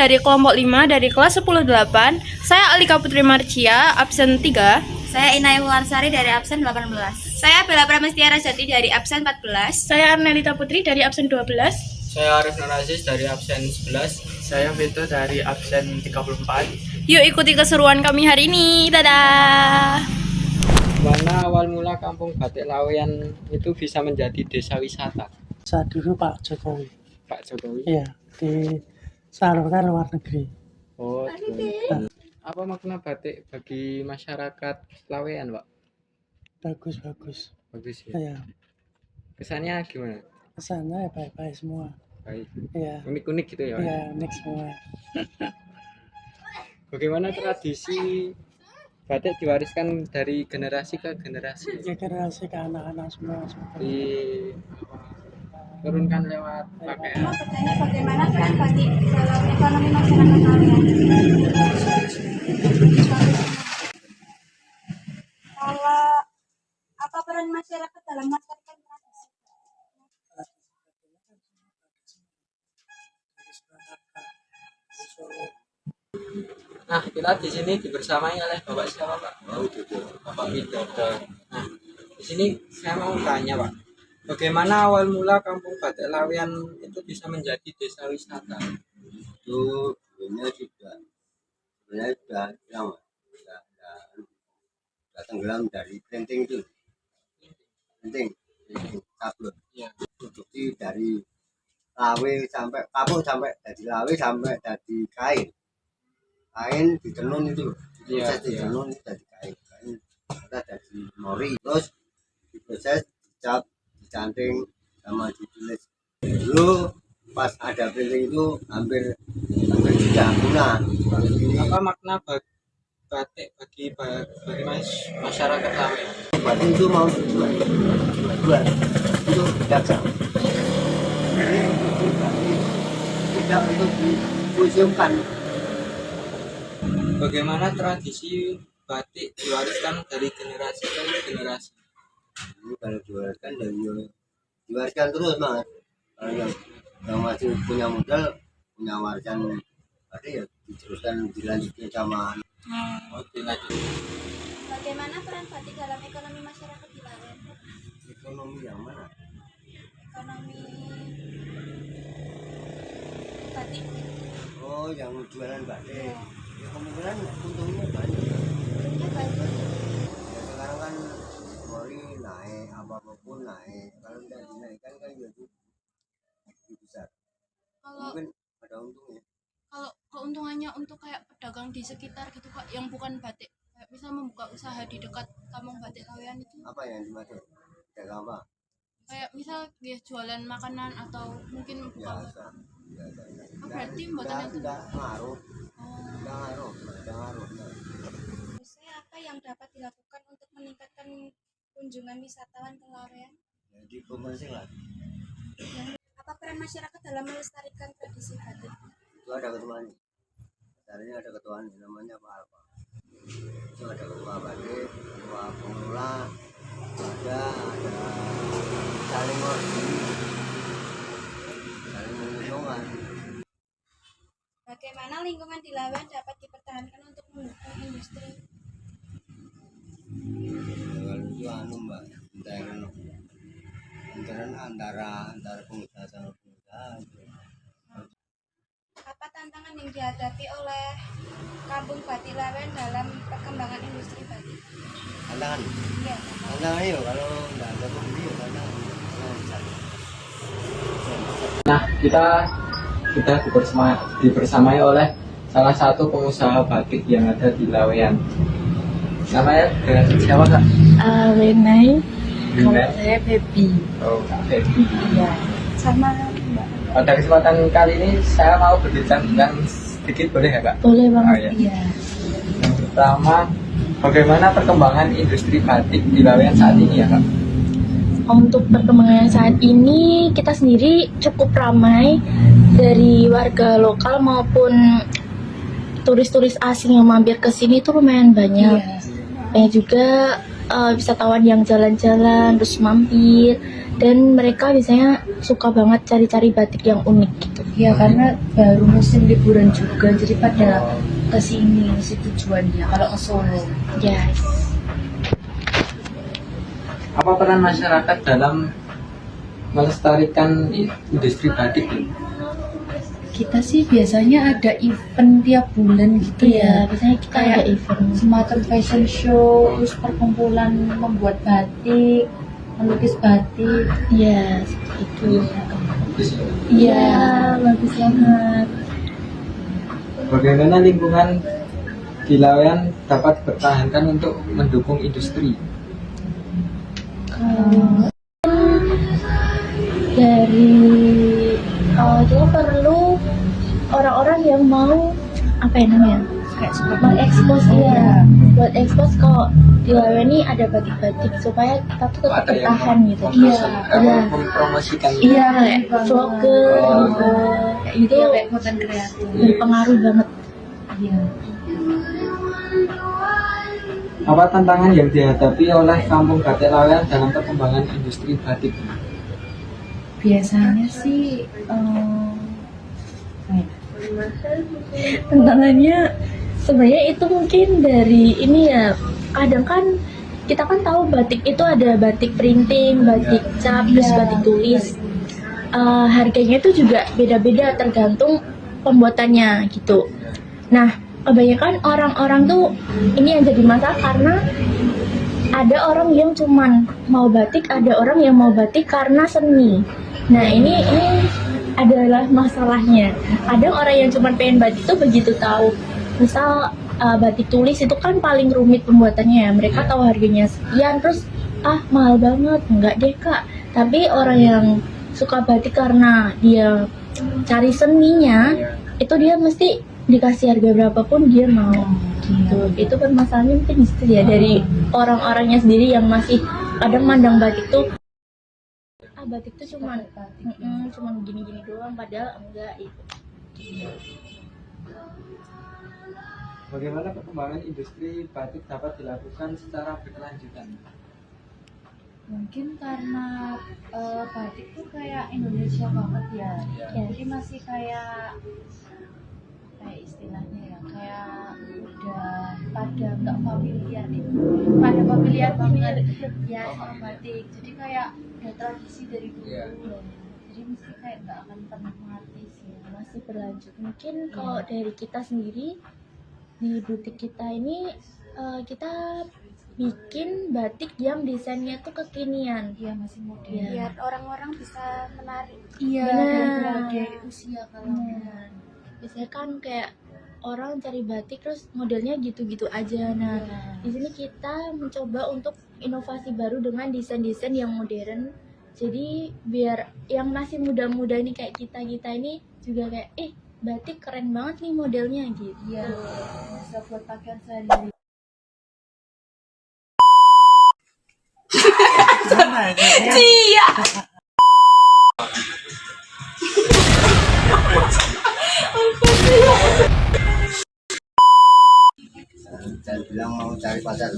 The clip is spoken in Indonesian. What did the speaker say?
dari kelompok 5 dari kelas 10-8. Saya Alika Putri Marcia, absen 3. Saya Inai Wularsari dari absen 18. Saya Bella Pramestiara Jati dari absen 14. Saya Arnelita Putri dari absen 12. Saya Arif Nur Aziz dari absen 11. Saya Vito dari absen 34. Yuk ikuti keseruan kami hari ini. Dadah. Mana awal mula Kampung Batik Laweyan itu bisa menjadi desa wisata? Saat dulu Pak Jokowi, Pak Jokowi. iya, disalurkan luar negeri. Oh, gitu. Apa makna batik bagi masyarakat Laweyan, Pak? Bagus, Bagus ya. iya. Kesannya gimana? Kesannya ya baik-baik semua, Baik. iya, Unik-unik gitu ya, Pak? iya, unik semua. Bagaimana tradisi batik diwariskan dari generasi ke generasi? Generasi ke anak-anak semua seperti Diturunkan lewat pakaian. Bertanya bagaimana peran batik dalam ekonomi masyarakat Laweyan? Kalau apa peran masyarakat dalam masyarakat tradisi? Nah, kita di sini dibersamai oleh Bapak siapa, Pak? Bapak Widodo. Nah, di sini saya mau tanya, Pak, bagaimana awal mula Kampung Batik Laweyan itu bisa menjadi desa wisata? Itu sebenarnya sudah hilang, sudah tenggelam dari printing itu, printing sablon. Ya. Produksi dari lawe sampai kapuk, sampai dari lawe sampai dari kain ditenun itu, Iya, proses ditenun dari kain kita dari mori, terus diproses, dicap, dicanting sama ditulis. Dulu pas ada printing itu hampir sudah punah. Apa makna batik bagi masyarakat Laweyan? Batik itu mau dijual itu dagang. Ini untuk batik, tidak untuk dimuseumkan. Bagaimana tradisi batik diwariskan dari generasi ke generasi? Ini kalau diwariskan dan diwariskan terus mas. Kalau yang masih punya modal, punya warisan batik ya diteruskan, dilanjutkan sama Oh, dilanjut. Bagaimana peran batik dalam ekonomi masyarakat di Laweyan? ekonomi yang mana? Ekonomi batik. Oh, yang jualan batik. Ya, kemungkinan untungnya banyak. Tentunya bagus. Ya, sekarang kan mori naik, apapun naik. Kalau tidak dinaikkan kan jadi besar. Kalau Mungkin ada untungnya. Kalau keuntungannya untuk kayak pedagang di sekitar gitu Kak, yang bukan batik, kayak bisa membuka usaha di dekat Kampung Batik Laweyan itu, Apa yang dimaksud? Dagang apa? kayak misal dia jualan makanan atau mungkin buka Biasa. Biasa. Oh, berarti buatan itu. Tidak ngaruh. Oh, Tidak ngaruh. Tidak ngaruh. harusnya apa yang dapat dilakukan untuk meningkatkan kunjungan wisatawan ke Laweyan? Jadi komersil lah. Apa peran masyarakat dalam melestarikan tradisi batik? Itu ada ketuanya. Caranya ada ketuanya, namanya Pak Alfa. Itu ada ketua batik, ketua pengelola, ada saling ngordi, saling menguntungkan. Bagaimana lingkungan di Laweyan dapat dipertahankan untuk mendukung industri? Kalau itu mbak, intern antara pengusaha sama pengusaha. Apa tantangan yang dihadapi oleh Kampung Batik Laweyan dalam perkembangan industri batik? Tantangan, Iya. tantangannya kalau nggak ada pembeli ya tantangan. Nah, kita sudah dibersamai oleh salah satu pengusaha batik yang ada di Laweyan. Namanya siapa, Kak? Renai, kalau Renai. saya Baby. Oh, Kak Febi. Iya, sama Mbak. Pada kesempatan kali ini saya mau berbincang sedikit, boleh ya, Kak? Boleh banget. Oh, iya. Iya. Yang pertama, bagaimana perkembangan industri batik di Laweyan saat ini ya, Kak? Untuk perkembangan saat ini kita sendiri cukup ramai dari warga lokal maupun turis-turis asing yang mampir ke sini itu lumayan banyak. Iya. Banyak juga wisatawan yang jalan-jalan terus mampir, dan mereka biasanya suka banget cari-cari batik yang unik gitu. Ya karena baru musim liburan juga, jadi pada kesini sih tujuannya kalau ke Solo. Yes. Apa peran masyarakat dalam melestarikan industri batik? Kita sih biasanya ada event tiap bulan gitu Iya, ya. biasanya kita Kayak ada event. semacam fashion show, terus perkumpulan membuat batik, melukis batik. Iya, seperti itu. Iya. Iya, bagus banget. Bagaimana lingkungan di Lawean dapat dipertahankan untuk mendukung industri? Dari kita perlu orang-orang yang mau apa ya namanya, Kayak seperti mengekspos Iya. buat ekspos kalau di Lawean ini ada batik-batik supaya kita tuh tetap Ada yang bertahan gitu. Iya. mempromosikan Iya, kayak vlogger Oh. gitu. Kayak itu gitu kayak konten kreator. berpengaruh banget. Iya. Apa tantangan yang dihadapi oleh Kampung Batik Lawean dalam perkembangan industri batik? Biasanya sih Tantangannya sebenarnya itu mungkin dari ini ya, kadang kan kita kan tahu batik itu ada batik printing, batik cap, terus batik tulis. Harganya itu juga beda-beda tergantung pembuatannya gitu. Nah, kebanyakan orang-orang tuh ini yang jadi masalah karena ada orang yang cuman mau batik, ada orang yang mau batik karena seni. Nah, ini adalah masalahnya. Ada orang yang cuman pengen batik tuh begitu tahu misal batik tulis itu kan paling rumit pembuatannya ya. Mereka tahu harganya sekian terus mahal banget. Enggak deh Kak. Tapi orang yang suka batik karena dia cari seninya, itu dia mesti dikasih harga berapapun dia mau gitu. Itu permasalahannya mungkin di situ ya, dari orang-orangnya sendiri yang masih kadang mandang batik tuh batik tuh cuman gini-gini doang, padahal enggak itu. Bagaimana perkembangan industri batik dapat dilakukan secara berkelanjutan? mungkin karena batik tuh kayak Indonesia banget ya. Jadi masih kayak istilahnya ya, kayak udah pada nggak familiar banget ya sama batik. Jadi kayak udah tradisi dari dulu. Jadi mesti kayak nggak akan pernah mati sih, Masih berlanjut. Mungkin kalau dari kita sendiri di butik kita ini kita bikin batik yang desainnya tuh kekinian. Iya masih modern. Biar orang-orang bisa menarik. Iya, Benar. dari berbagai usia kalangan. Biasanya kan kayak orang cari batik terus modelnya gitu-gitu aja. Nah, di sini kita mencoba untuk inovasi baru dengan desain-desain yang modern. Jadi biar yang masih muda-muda nih kayak kita ini juga kayak batik keren banget nih modelnya gitu. Iya, bisa buat pakaian sehari-hari. Jangan bilang mau cari pacar.